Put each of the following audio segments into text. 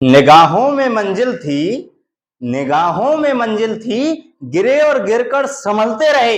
निगाहों में मंजिल थी, निगाहों में मंजिल थी, गिरे और गिरकर संभलते रहे।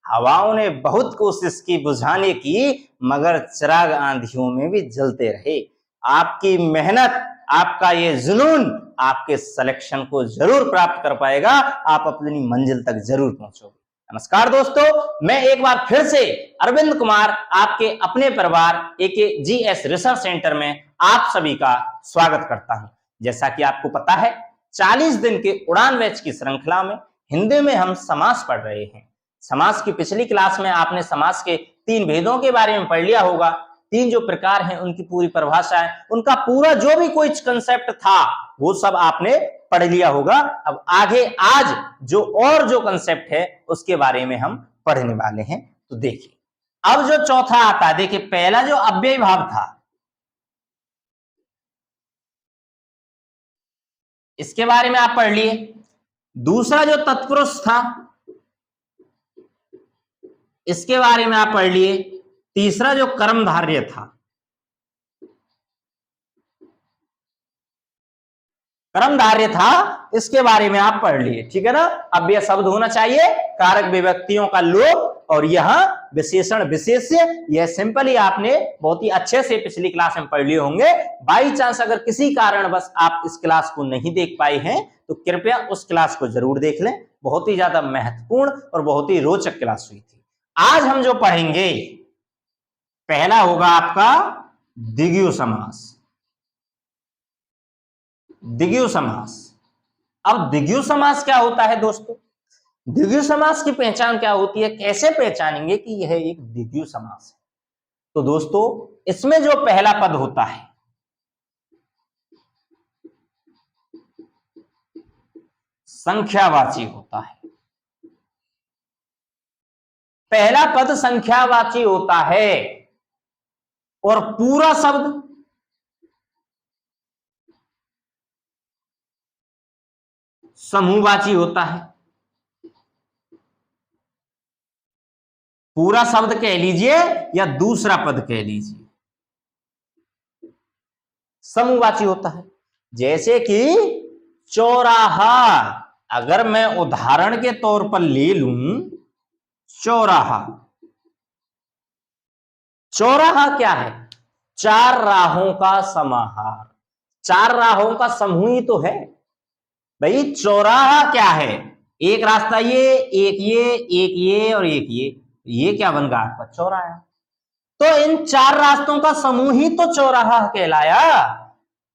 हवाओं ने बहुत कोशिश की बुझाने की, मगर चिराग आंधियों में भी जलते रहे। आपकी मेहनत, आपका ये जुनून आपके सिलेक्शन को जरूर प्राप्त कर पाएगा। आप अपनी मंजिल तक जरूर पहुंचोगे। नमस्कार दोस्तों, मैं एक बार फिर से अरविंद कुमार आपके अपने परिवार AKGS रिसर्च सेंटर में आप सभी का स्वागत करता हूं। जैसा कि आपको पता है, 40 दिन के उड़ान बैच की श्रृंखला में हिंदी में हम समास पढ़ रहे हैं। समास की पिछली क्लास में आपने समास के 3 भेदों के बारे में पढ़ लिया होगा। 3 जो प्रकार हैं, उनकी पूरी परिभाषा है, उनका पूरा जो भी कोई कंसेप्ट था वो सब आपने पढ़ लिया होगा। अब आगे आज जो कंसेप्ट है उसके बारे में हम पढ़ने वाले हैं। तो देखिए, अब जो चौथा आता है, देखिए पहला जो अव्ययी भाव था, इसके बारे में आप पढ़ लिए। दूसरा जो तत्पुरुष था, इसके बारे में आप पढ़ लिए। तीसरा जो कर्मधारय था, कर्मधारय था, इसके बारे में आप पढ़ लिए। ठीक है ना। अब यह शब्द होना चाहिए कारक विभक्तियों का लोप, और यह विशेषण विशेष्य। यह सिंपली आपने बहुत ही अच्छे से पिछली क्लास में पढ़ लिए होंगे। बाई चांस अगर किसी कारणवश आप इस क्लास को नहीं देख पाए हैं तो कृपया उस क्लास को जरूर देख लें। बहुत ही ज्यादा महत्वपूर्ण और बहुत ही रोचक क्लास हुई थी। आज हम जो पढ़ेंगे, पहला होगा आपका द्विगु समास। द्विगु समास। अब द्विगु समास क्या होता है दोस्तों? द्विगु समास की पहचान क्या होती है, कैसे पहचानेंगे कि यह एक द्विगु समास है? तो दोस्तों, इसमें जो पहला पद होता है, संख्यावाची होता है। पहला पद संख्यावाची होता है और पूरा शब्द समूहवाची होता है। पूरा शब्द कह लीजिए या दूसरा पद कह लीजिए, समूहवाची होता है। जैसे कि चौराहा, अगर मैं उदाहरण के तौर पर ले लूं, चौराहा। चौराहा क्या है? 4 राहों का समाहार, 4 राहों का समूह ही तो है भाई। चौराहा क्या है? एक रास्ता ये, एक ये, एक ये और एक ये क्या बन गया आपका? चौराहा। तो इन 4 रास्तों का समूह ही तो चौराहा कहलाया।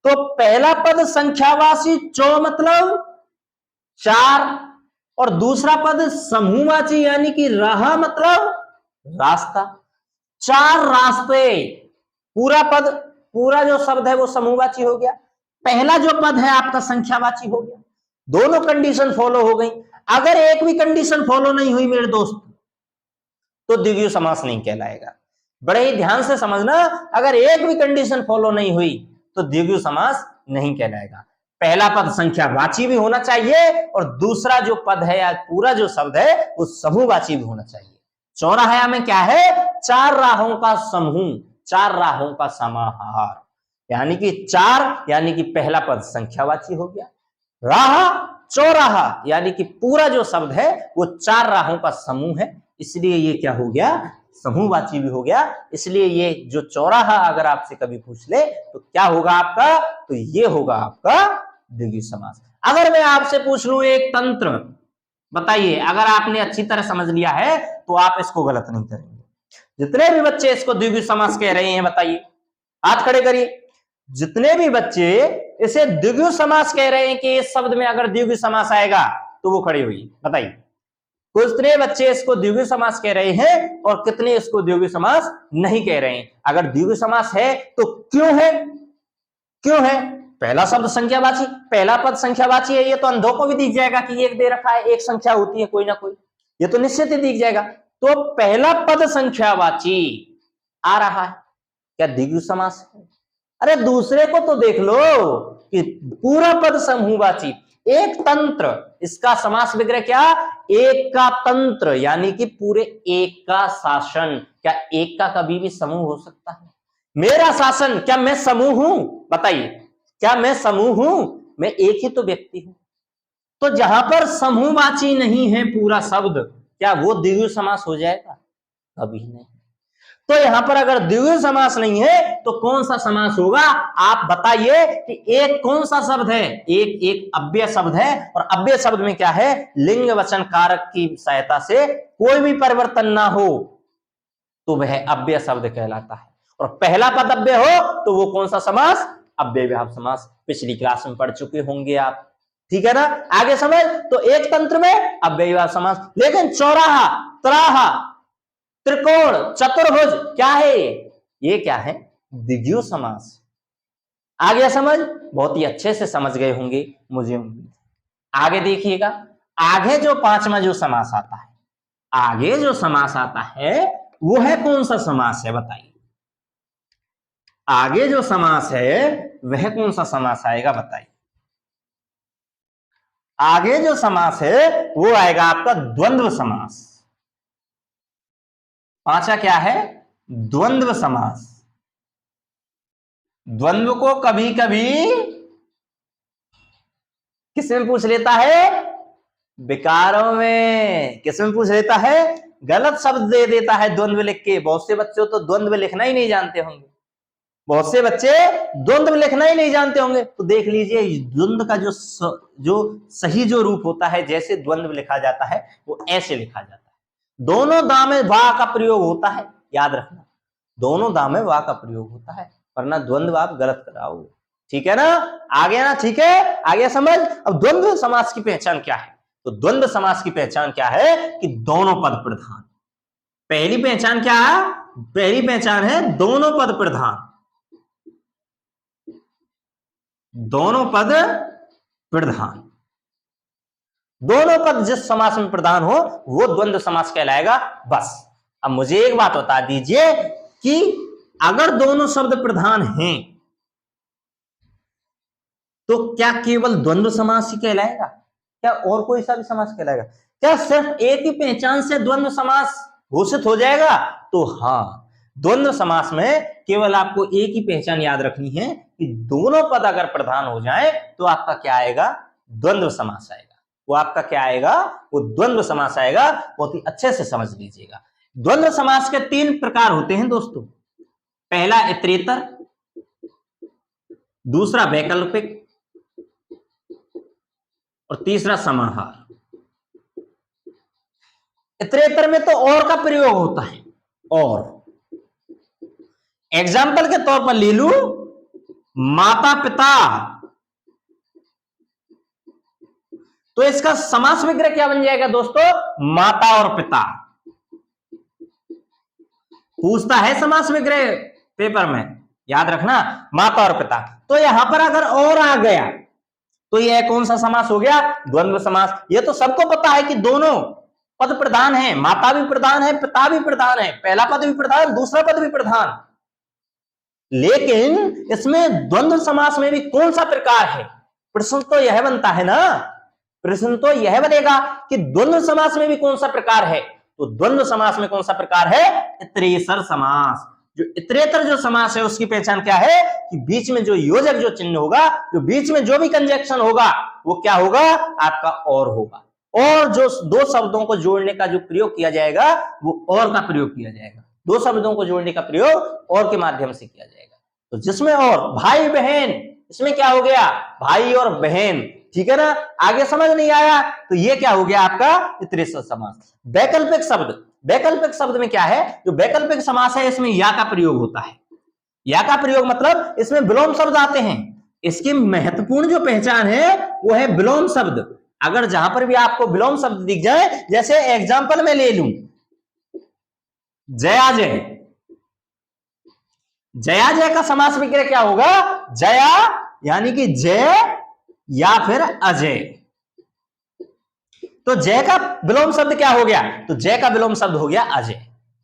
तो पहला पद संख्यावाची चौ मतलब 4, और दूसरा पद समूहवाची यानी कि राह मतलब रास्ता। 4 रास्ते। पूरा पद, पूरा जो शब्द है वो समूहवाची हो गया, पहला जो पद है आपका संख्यावाची हो गया। दोनों कंडीशन फॉलो हो गई। अगर एक भी कंडीशन फॉलो नहीं हुई मेरे दोस्त, तो द्विगु समास नहीं कहलाएगा। बड़े ही ध्यान से समझना, अगर एक भी कंडीशन फॉलो नहीं हुई तो द्विगु समास नहीं कहलाएगा। पहला पद संख्यावाची भी होना चाहिए और दूसरा जो पद है या पूरा जो शब्द है वो समूहवाची भी होना चाहिए। चौराहा में क्या है? 4 राहों का समूह, 4 राहों का समाहार, यानी कि 4, यानी कि पहला पद संख्यावाची हो गया। राह, चौराहा, यानी कि पूरा जो शब्द है वो 4 राहों का समूह है, इसलिए ये क्या हो गया? समूहवाची भी हो गया। इसलिए ये जो चौराहा अगर आपसे कभी पूछ ले तो क्या होगा आपका? तो ये होगा आपका द्विगु समास। अगर मैं आपसे पूछ लूं एक तंत्र, बताइए, अगर आपने अच्छी तरह समझ लिया है तो आप इसको गलत नहीं करेंगे। जितने भी बच्चे इसको द्विगु समास कह रहे हैं, बताइए, हाथ खड़े करिए। जितने भी बच्चे इसे द्विगु समास कह रहे हैं कि इस शब्द में अगर द्विगु समास आएगा तो वो खड़े हुई, बताइए। कितने बच्चे इसको द्विगु समास कह रहे हैं और कितने इसको द्विगु समास नहीं कह रहे हैं? अगर द्विगु समास है तो क्यों है? क्यों है? पहला शब्द संख्यावाची, पहला पद संख्यावाची है, ये तो अंधों को भी दिख जाएगा कि एक दे रखा है, एक संख्या होती है कोई ना कोई, ये तो निश्चित ही दिख जाएगा। तो पहला पद संख्यावाची आ रहा है, क्या द्विगु समास है? अरे दूसरे को तो देख लो कि पूरा पद समूहवाची, एक तंत्र, इसका समास विग्रह क्या? एक का तंत्र, यानी कि पूरे एक का शासन। क्या एक का कभी भी समूह हो सकता है? मेरा शासन, क्या मैं समूह हूं? बताइए, क्या मैं समूह हूं? मैं एक ही तो व्यक्ति हूं। तो जहां पर समूहवाची नहीं है पूरा शब्द, क्या वो द्विगु समास हो जाएगा? कभी नहीं। तो यहां पर अगर द्विगु समास नहीं है तो कौन सा समास होगा? आप बताइए कि एक कौन सा शब्द है? एक अव्यय शब्द है, और अव्यय शब्द में क्या है? लिंग वचन कारक की सहायता से कोई भी परिवर्तन ना हो तो वह अव्यय शब्द कहलाता है। और पहला पद अव्यय हो तो वो कौन सा समास? अव्ययभाव समास। पिछली क्लास में पढ़ चुके होंगे आप, ठीक है ना? आगे समझ। तो एक तंत्र में अव्ययभाव समास, लेकिन चौराहा, त्राहा, त्रिकोण, चतुर्भुज क्या है? ये क्या है? द्विगु समास। आ गया समझ? बहुत ही अच्छे से समझ गए होंगे मुझे उम्मीद। आगे देखिएगा, आगे जो पांचवा जो समास आता है, आगे जो समास आता है वो है कौन सा समास है? बताइए, आगे जो समास है वह कौन सा समास आएगा? बताइए। आगे जो समास है वो आएगा आपका द्वंद्व समास। पांचवा क्या है? द्वंद्व समास। द्वंद्व को कभी कभी किसमें पूछ लेता है? विकारों में। किसमें पूछ लेता है? गलत शब्द दे देता है द्वंद्व लिख के। बहुत से बच्चे तो द्वंद्व लिखना ही नहीं जानते होंगे, बहुत से बच्चे द्वंद्व लिखना ही नहीं जानते होंगे। तो देख लीजिए, द्वंद्व का जो सही जो रूप होता है, जैसे द्वंद्व लिखा जाता है वो ऐसे लिखा जाता है। दोनों दाम में वा का प्रयोग होता है, याद रखना, दोनों दाम में वा का प्रयोग होता है, वरना द्वंद्व आप गलत कराओगे। ठीक है ना? आ गया ना? ठीक है, आ गया समझ। अब द्वंद्व समास की पहचान क्या है? तो द्वंद्व समास की पहचान क्या है? कि दोनों पद प्रधान। पहली पहचान क्या है? पहली पहचान है दोनों पद प्रधान। दोनों पद प्रधान, दोनों पद जिस समास में प्रधान हो वो द्वंद्व समास कहलाएगा। बस अब मुझे एक बात बता दीजिए कि अगर दोनों शब्द प्रधान हैं तो क्या केवल द्वंद्व समास ही कहलाएगा? क्या और कोई सा भी समास कहलाएगा? क्या सिर्फ एक ही पहचान से द्वंद्व समास घोषित हो जाएगा? तो हाँ, द्वंद्व समास में केवल आपको एक ही पहचान याद रखनी है कि दोनों पद अगर प्रधान हो जाए तो आपका क्या आएगा? द्वंद्व समास आएगा। वो आपका क्या आएगा? वो द्वंद्व समास आएगा। बहुत ही अच्छे से समझ लीजिएगा। द्वंद्व समास के तीन प्रकार होते हैं दोस्तों। पहला इतरेतर, दूसरा वैकल्पिक, और तीसरा समाहार। इतरेतर में तो और का प्रयोग होता है। और एग्जाम्पल के तौर पर ले लू, माता पिता, तो इसका समास विग्रह क्या बन जाएगा दोस्तों? माता और पिता। पूछता है समास विग्रह पेपर में, याद रखना, माता और पिता। तो यहां पर अगर और आ गया तो यह कौन सा समास हो गया? द्वंद्व समास। यह तो सबको पता है कि दोनों पद प्रधान है, माता भी प्रधान है, पिता भी प्रधान है, पहला पद भी प्रधान, दूसरा पद भी प्रधान। लेकिन इसमें द्वंद्व समास में भी कौन सा प्रकार है? प्रश्न तो यह बनता है ना, प्रश्न तो यह बनेगा कि द्वंद्व समास में भी कौन सा प्रकार है? तो द्वंद्व समास में कौन सा प्रकार है? इतरेतर समास। जो इतरेतर जो समास है उसकी पहचान क्या है? कि बीच में जो योजक जो चिन्ह होगा, जो बीच में जो भी कंजक्शन होगा वो क्या होगा? आपका और होगा। और जो दो शब्दों को जोड़ने का जो प्रयोग किया जाएगा वो और का प्रयोग किया जाएगा। दो शब्दों को जोड़ने का प्रयोग और के माध्यम से किया जाएगा। तो जिसमें और भाई बहन, इसमें क्या हो गया? भाई और बहन। ठीक है ना? आगे समझ नहीं आया तो ये क्या हो गया आपका? इतरेतर समास। वैकल्पिक शब्द, वैकल्पिक शब्द में क्या है? जो वैकल्पिक समास है इसमें या का प्रयोग होता है। या का प्रयोग मतलब इसमें विलोम शब्द आते हैं। इसकी महत्वपूर्ण जो पहचान है वो है विलोम शब्द। अगर जहां पर भी आपको विलोम शब्द दिख जाए, जैसे एग्जांपल में ले लूं जयाजय, जयाजय का समास विग्रह क्या होगा? जया यानी कि जय या फिर अजय। तो जय का विलोम शब्द क्या हो गया? तो जय का विलोम शब्द हो गया अजय।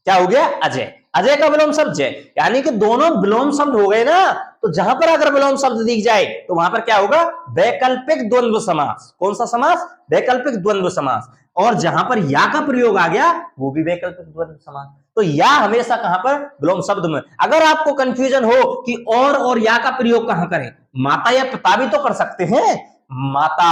क्या हो गया? अजय। अजय का विलोम शब्द जय, यानी कि दोनों विलोम शब्द हो गए ना। तो जहां पर अगर विलोम शब्द दिख जाए तो वहां पर क्या होगा? वैकल्पिक द्वंद्व समास। कौन सा समास? वैकल्पिक द्वंद्व समास। और जहां पर या का प्रयोग आ गया वो भी वैकल्पिक द्वंद्व समास। तो या हमेशा कहां पर, विलोम शब्द में। अगर आपको कंफ्यूजन हो कि और या का प्रयोग कहां करें, माता या पिता भी तो कर सकते हैं, माता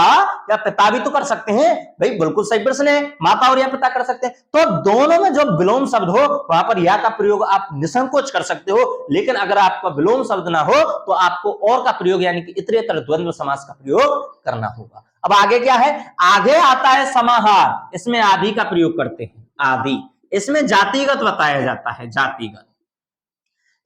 या पिता भी तो कर सकते हैं भाई, बिल्कुल सही प्रश्न है, माता और या पिता कर सकते हैं। तो दोनों में जो विलोम शब्द हो वहां पर या का प्रयोग आप निसंकोच कर सकते हो, लेकिन अगर आपका विलोम शब्द ना हो तो आपको और का प्रयोग यानी कि इतरेतर द्वंद्व समास का प्रयोग करना होगा। अब आगे क्या है, आगे आता है समाहार, इसमें आदि का प्रयोग करते हैं, आदि। इसमें जातिगत बताया जाता है, जातिगत।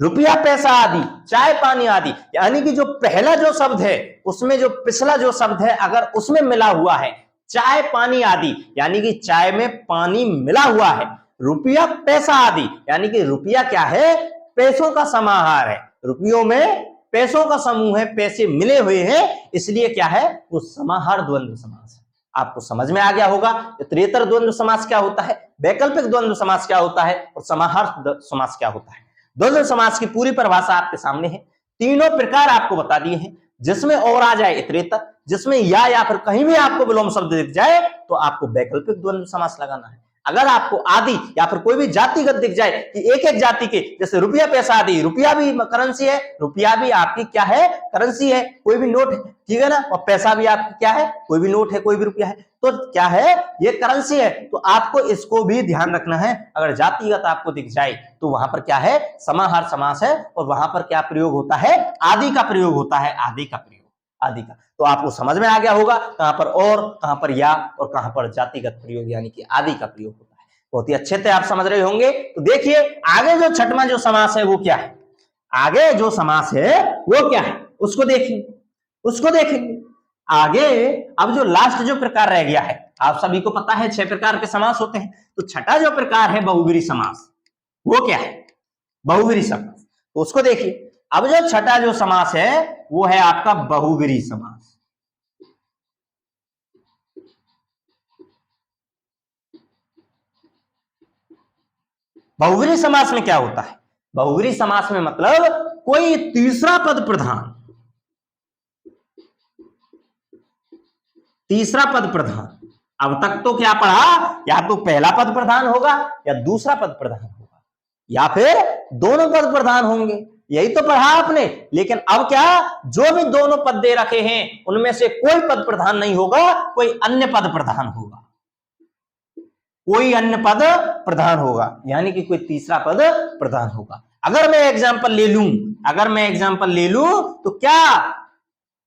रुपया पैसा आदि, चाय पानी आदि, यानी कि जो पहला जो शब्द है उसमें जो पिछला जो शब्द है अगर उसमें मिला हुआ है, चाय पानी आदि यानी कि चाय में पानी मिला हुआ है, रुपया पैसा आदि यानी कि रुपया क्या है, पैसों का समाहार है, रुपयों में पैसों का समूह है, पैसे मिले हुए हैं, इसलिए क्या है, वो समाहार द्वंद्व समास है। आपको समझ में आ गया होगा इतरेतर द्वंद्व समास क्या होता है, वैकल्पिक द्वंद्व समास क्या होता है और समाहार समास क्या होता है। द्वंद्व समास की पूरी परिभाषा आपके सामने है, तीनों प्रकार आपको बता दिए हैं। जिसमें और आ जाए इतरेतर, जिसमें या फिर कहीं भी आपको विलोम शब्द दिख जाए तो आपको वैकल्पिक द्वंद्व समास लगाना है। अगर आपको आदि या फिर कोई भी जातिगत दिख जाए कि एक एक जाति के, जैसे रुपया पैसा आदि, रुपया भी करेंसी है, रुपया भी आपकी क्या है, करेंसी है, कोई भी नोट है, ठीक है ना, और पैसा भी आपकी क्या है, कोई भी नोट है, कोई भी रुपया है, तो क्या है, ये करेंसी है, तो आपको इसको भी ध्यान रखना है। अगर जातिगत आपको दिख जाए तो वहां पर क्या है, समाहार समास है, और वहां पर क्या प्रयोग होता है, आदि का प्रयोग होता है, आदि का प्रयोग, आदि का। तो आपको समझ में आ गया होगा कहां पर और, कहां पर या, और कहां पर जातिगत प्रयोग यानी कि आदि का प्रयोग होता है। बहुत ही अच्छे से आप समझ रहे होंगे। तो देखिए आगे जो छठवां जो समास है वो क्या है, आगे जो समास है वो क्या है, उसको देखिए, उसको देखेंगे आगे। अब जो लास्ट जो प्रकार रह गया है, आप सभी को पता है 6 प्रकार के समास होते हैं, तो छठा जो प्रकार है बहुब्रीहि समास, वो क्या है, बहुब्रीहि समास, तो उसको देखिए। अब जो छठा जो समास है वो है आपका बहुब्रीहि समास। बहुब्रीहि समास में क्या होता है, बहुब्रीहि समास में मतलब कोई तीसरा पद प्रधान, तीसरा पद प्रधान। अब तक तो क्या पढ़ा, या तो पहला पद प्रधान होगा या दूसरा पद प्रधान होगा या फिर दोनों पद प्रधान होंगे, यही तो पढ़ा आपने। लेकिन अब क्या, जो भी दोनों पद दे रखे हैं उनमें से कोई पद प्रधान नहीं होगा, कोई अन्य पद प्रधान होगा, कोई अन्य पद प्रधान होगा, यानी कि कोई तीसरा पद प्रधान होगा। अगर मैं एग्जांपल ले लूं, अगर मैं एग्जांपल ले लूं तो क्या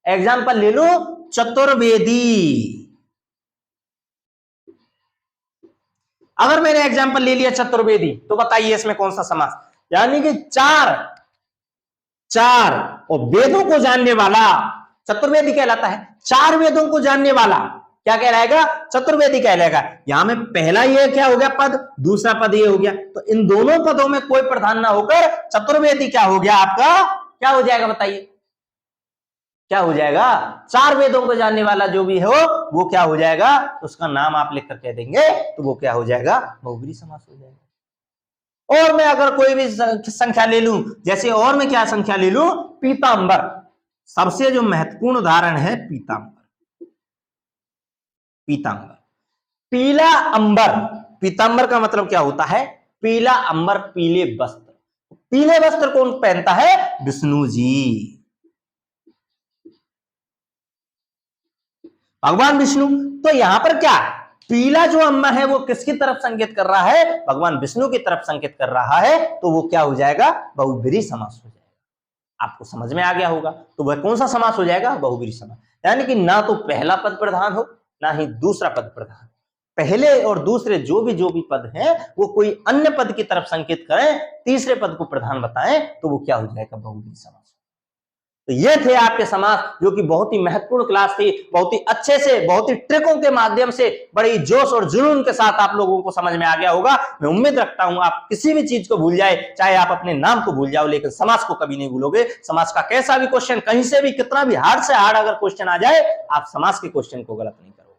एग्जांपल ले लूं, चतुर्वेदी। अगर मैंने एग्जांपल ले लिया चतुर्वेदी, तो बताइए इसमें कौन सा समास, यानी कि चार और वेदों को जानने वाला चतुर्वेदी कहलाता है। 4 वेदों को जानने वाला क्या कहलाएगा, चतुर्वेदी कहलाएगा। यहां में पहला ये क्या हो गया पद, दूसरा पद ये हो गया, तो इन दोनों पदों में कोई प्रधान ना होकर चतुर्वेदी क्या हो गया आपका, क्या हो जाएगा बताइए, क्या हो जाएगा, 4 वेदों को जानने वाला जो भी हो वो क्या हो जाएगा, उसका नाम आप लिखकर कह देंगे तो वो क्या हो जाएगा, बहुब्रीहि समास हो जाएगा। और मैं अगर कोई भी संख्या ले लूं, जैसे और मैं क्या संख्या ले लूं, पीतांबर, सबसे जो महत्वपूर्ण उदाहरण है पीतांबर, पीतांबर, पीला अंबर। पीतांबर का मतलब क्या होता है, पीला अंबर, पीले वस्त्र। पीले वस्त्र कौन पहनता है, विष्णु जी, भगवान विष्णु। तो यहां पर क्या, पीला जो अंबर है वो किसकी तरफ संकेत कर रहा है, भगवान विष्णु की तरफ संकेत कर रहा है, तो वो क्या हो जाएगा, बहुब्रीहि समास हो जाएगा। आपको समझ में आ गया होगा। तो वह कौन सा समास हो जाएगा, बहुब्रीहि समास, यानी कि ना तो पहला पद प्रधान हो ना ही दूसरा पद प्रधान, पहले और दूसरे जो भी पद हैं वो कोई अन्य पद की तरफ संकेत करें, तीसरे पद को प्रधान बताएं, तो वो क्या हो जाएगा, बहुब्रीहि समास। तो ये थे आपके समास, जो कि बहुत ही महत्वपूर्ण क्लास थी, बहुत ही अच्छे से, बहुत ही ट्रिकों के माध्यम से, बड़ी जोश और जुनून के साथ आप लोगों को समझ में आ गया होगा। मैं उम्मीद रखता हूं आप किसी भी चीज को भूल जाए, चाहे आप अपने नाम को भूल जाओ, लेकिन समास को कभी नहीं भूलोगे। समास का कैसा भी क्वेश्चन, कहीं से भी कितना भी हार्ड से हार्ड अगर क्वेश्चन आ जाए, आप समास के क्वेश्चन को गलत नहीं करोगे।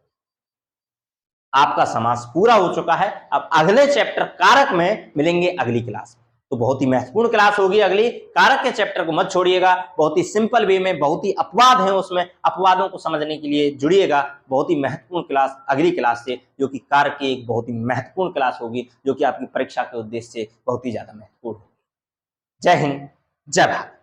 आपका समास पूरा हो चुका है। अब अगले चैप्टर कारक में मिलेंगे अगली क्लास में। तो बहुत ही महत्वपूर्ण क्लास होगी अगली। कारक के चैप्टर को मत छोड़िएगा, बहुत ही सिंपल वे में, बहुत ही अपवाद हैं उसमें, अपवादों को समझने के लिए जुड़िएगा। बहुत ही महत्वपूर्ण क्लास अगली क्लास से, जो कि कारक की एक बहुत ही महत्वपूर्ण क्लास होगी, जो कि आपकी परीक्षा के उद्देश्य से बहुत ही ज्यादा महत्वपूर्ण होगी। जय हिंद, जय भारत।